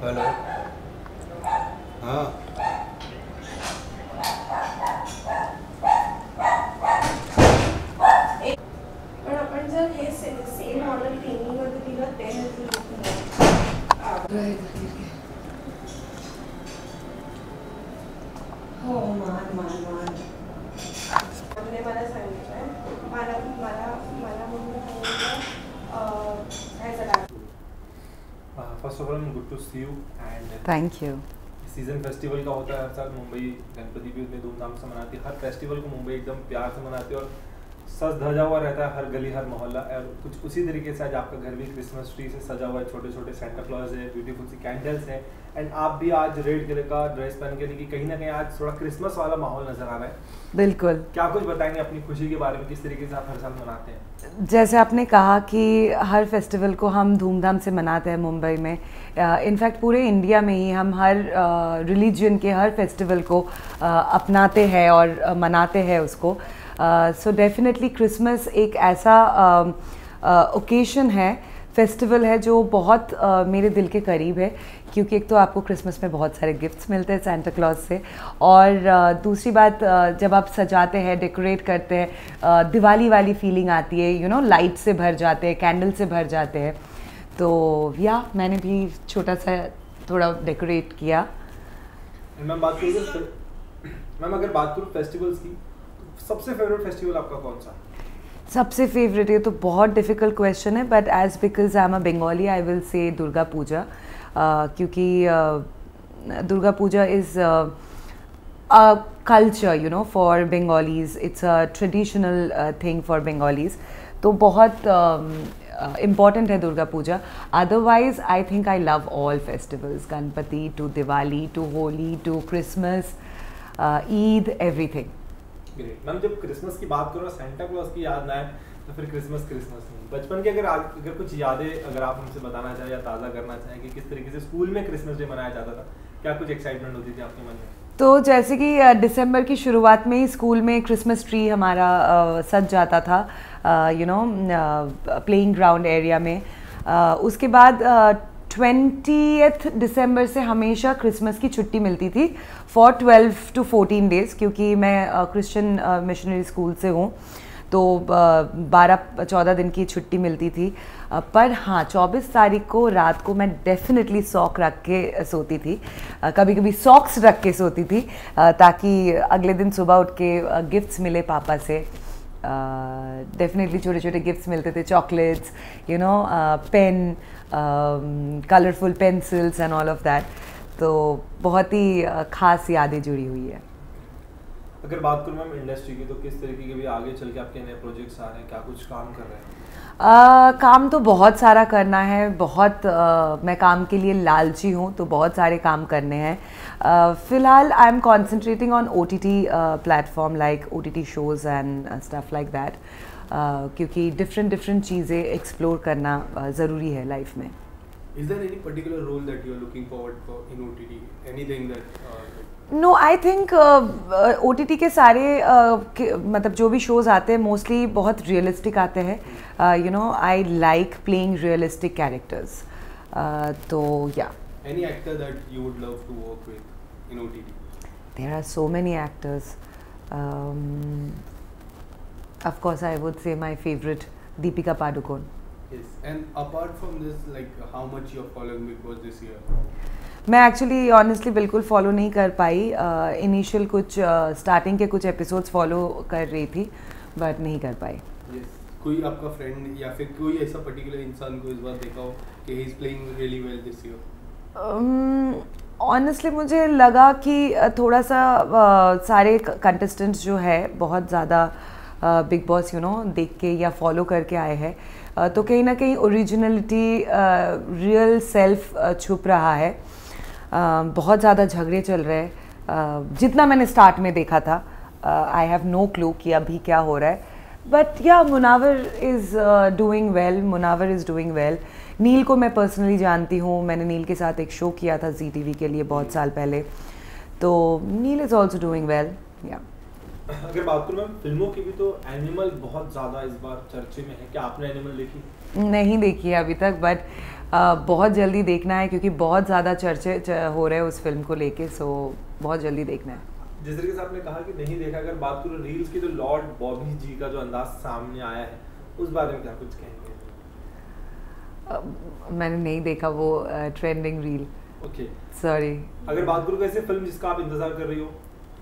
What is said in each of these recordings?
Hello. हाँ। पण आपण जर हे सेम मॉडेल टीव्हीमध्ये दिलं ते हो मान मान मान म्हणजे मला सांगितलं मला मला मला म्हणून सांगितलं as a first of all good to see you and thank you. Season festival का होता है हर साल। मुंबई गणपति भी उतने धूमधाम से मनाती है। हर फेस्टिवल को मुंबई एकदम प्यार से मनाती है और सज धजा हुआ रहता है हर गली हर मोहल्ला। और कुछ उसी तरीके से आज आपका घर भी क्रिसमस ट्री से सजा हुआ है। छोटे छोटे सेंटा क्लॉज है, ब्यूटीफुल सी कैंडल्स है एंड आप भी आज रेड कलर का ड्रेस पहन के देखिए कहीं ना कहीं आज थोड़ा क्रिसमस वाला माहौल नजर आ रहा है। बिल्कुल। क्या कुछ बताएंगे अपनी खुशी के बारे में, किस तरीके से आप हर साल मनाते हैं? जैसे आपने कहा कि हर फेस्टिवल को हम धूमधाम से मनाते हैं मुंबई में। इनफैक्ट पूरे इंडिया में ही हम हर रिलीजन के हर फेस्टिवल को अपनाते हैं और मनाते हैं उसको। सो डेफिनेटली क्रिसमस एक ऐसा ओकेशन है, फेस्टिवल है जो बहुत मेरे दिल के करीब है, क्योंकि एक तो आपको क्रिसमस में बहुत सारे गिफ्ट्स मिलते हैं सेंटा क्लॉज से, और दूसरी बात जब आप सजाते हैं, डेकोरेट करते हैं, दिवाली वाली फीलिंग आती है, यू नो, लाइट से भर जाते हैं, कैंडल से भर जाते हैं। तो या मैंने भी छोटा सा थोड़ा डेकोरेट किया। मैम अगर बात करूँ फेस्टिवल्स की, तो सबसे फेवरेट फेस्टिवल आपका कौन सा? सबसे फेवरेट, ये तो बहुत डिफ़िकल्ट क्वेश्चन है, but as because I am a Bengali I will say Durga Puja, क्योंकि Durga Puja is a culture, you know, for Bengalis. It's a traditional thing for Bengalis, तो बहुत इम्पॉर्टेंट है Durga Puja. Otherwise I think I love all festivals, Ganpati too Diwali too Holi too Christmas, Eid, everything. Great. Ma'am जब Christmas की बात करो, Santa Claus की याद ना आए तो फिर क्रिसमस नहीं। बचपन की अगर कुछ यादें अगर आप हमसे बताना चाहें या ताज़ा करना चाहें कि किस तरीके से स्कूल में क्रिसमस डे मनाया जाता था, क्या कुछ एक्साइटमेंट होती थी आपके मन में? तो जैसे कि दिसंबर की शुरुआत में ही स्कूल में क्रिसमस ट्री हमारा सज जाता था, you know, playing ground area में। उसके बाद 20th दिसंबर से हमेशा क्रिसमस की छुट्टी मिलती थी फॉर 12 to 14 डेज़, क्योंकि मैं क्रिश्चियन मिशनरी स्कूल से हूँ, तो 12-14 दिन की छुट्टी मिलती थी। पर हाँ, 24 तारीख को रात को मैं डेफिनेटली सॉक रख के सोती थी, कभी कभी सॉक्स रख के सोती थी, ताकि अगले दिन सुबह उठ के गिफ्ट्स मिले पापा से। डेफिनेटली छोटे छोटे गिफ्ट्स मिलते थे, chocolates, you know, pen, colourful pencils and all of that. तो बहुत ही ख़ास यादें जुड़ी हुई है। अगर बात करूँ मैम इंडस्ट्री की, तो किस तरीके के भी आगे चल के आपके नए प्रोजेक्ट्स आ रहे हैं, क्या कुछ काम कर रहे हैं? काम तो बहुत सारा करना है, बहुत मैं काम के लिए लालची हूँ, तो बहुत सारे काम करने हैं। फ़िलहाल I am concentrating on OTT platform like OTT shows and stuff like that, क्योंकि डिफरेंट चीज़ें एक्सप्लोर करना ज़रूरी है लाइफ में। Is there any particular role that you are looking forward for in OTT? Anything that no, I think OTT के सारे मतलब जो भी शोज़ आते हैं मोस्टली बहुत रियलिस्टिक आते हैं। You know, I like playing realistic characters, तो या। any actor that you would love to work with in OTT? There are so many actors. Of course, I would say my favorite, Deepika Padukone. Yes. And apart from this, like how much you're following Big Boss this year? मैं actually honestly बिल्कुल follow नहीं कर पाई। Initial कुछ starting के कुछ episodes follow कर रही थी, बट नहीं कर पाई। Yes. कोई आपका फ्रेंड या फिर कोई ऐसा पर्टिकुलर इंसान को इस बार देखा हो कि he is playing really well this year? Honestly मुझे लगा कि थोड़ा सा सारे कंटेस्टेंट्स जो है बहुत ज़्यादा बिग बॉस, यू नो, देख के या फॉलो करके आए हैं, तो कहीं ना कहीं ओरिजिनलिटी, रियल सेल्फ छुप रहा है। बहुत ज़्यादा झगड़े चल रहे हैं, जितना मैंने स्टार्ट में देखा था। आई हैव नो क्लू कि अभी क्या हो रहा है, but yeah Munawar is doing well, Munawar is doing well. Neel को मैं पर्सनली जानती हूँ, मैंने नील के साथ एक शो किया था ZTV के लिए बहुत साल पहले, तो नील इज़ ऑल्सो डूइंग वेल। या अगर बात करूँ मैम फिल्मों की भी, तो एनिमल बहुत ज़्यादा इस बार चर्चे में है। क्या आपने एनिमल देखी? नहीं देखी है अभी तक, बट बहुत जल्दी देखना है क्योंकि बहुत ज़्यादा चर्चे हो रहे हैं उस फिल्म को लेके, सो बहुत जल्दी देखना है। जिस तरीके से आपने कहा कि नहीं देखा, अगर बात करूँ रील्स की तो लॉर्ड बॉबी जी का जो अंदाज सामने आया है उस बारे में क्या कुछ कहेंगे? मैंने नहीं देखा वो ट्रेंडिंग रील। Okay, sorry. अगर बात करूँ कैसे फिल्म जिसका आप इंतजार कर रही हो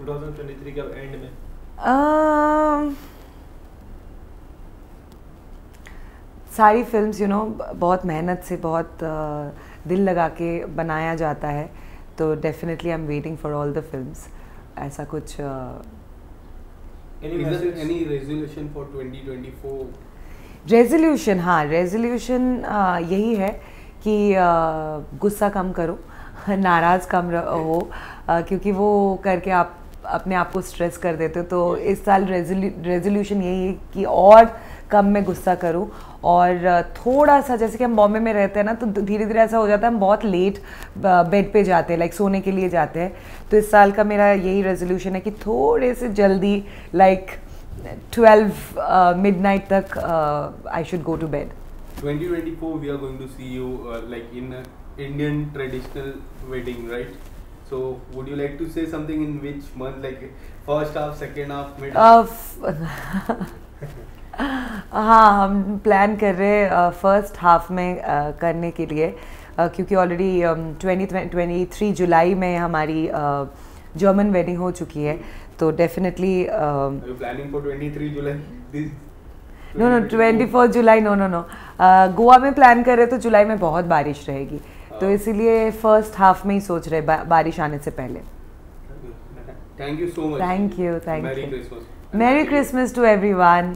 2023 के एंड में? सारी फिल्म्स बहुत मेहनत से, बहुत दिल लगा के बनाया जाता है, तो definitely I am waiting for all the films. ऐसा कुछ Is there any resolution for 2024? Resolution, हाँ रेजोल्यूशन यही है कि गुस्सा कम करो, नाराज़ कम हो, क्योंकि वो करके आप अपने आप को स्ट्रेस कर देते हो। तो इस साल रेजोल्यूशन यही है कि और कम मैं गुस्सा करूं, और थोड़ा सा, जैसे कि हम बॉम्बे में रहते हैं ना, तो धीरे धीरे ऐसा हो जाता है हम बहुत लेट बेड पे जाते हैं, लाइक सोने के लिए जाते हैं। तो इस साल का मेरा यही रेजोल्यूशन है कि थोड़े से जल्दी, लाइक 12 midnight तक I should go to bed. 2024 we are going to see you like in a Indian traditional wedding, right? So would you like to say something in which month, like first half, second half, mid half? हाँ, हम plan कर रहे हैं first half में करने के लिए, क्योंकि ऑलरेडी 23 जुलाई में हमारी जर्मन वेडिंग हो चुकी है, तो definitely planning for 23 July? No 24 July, no Goa में प्लान कर रहे, तो जुलाई में बहुत बारिश रहेगी, तो इसीलिए फर्स्ट हाफ में ही सोच रहे बारिश आने से पहले। Thank you so much. Thank you. Merry Christmas. Merry Christmas to everyone.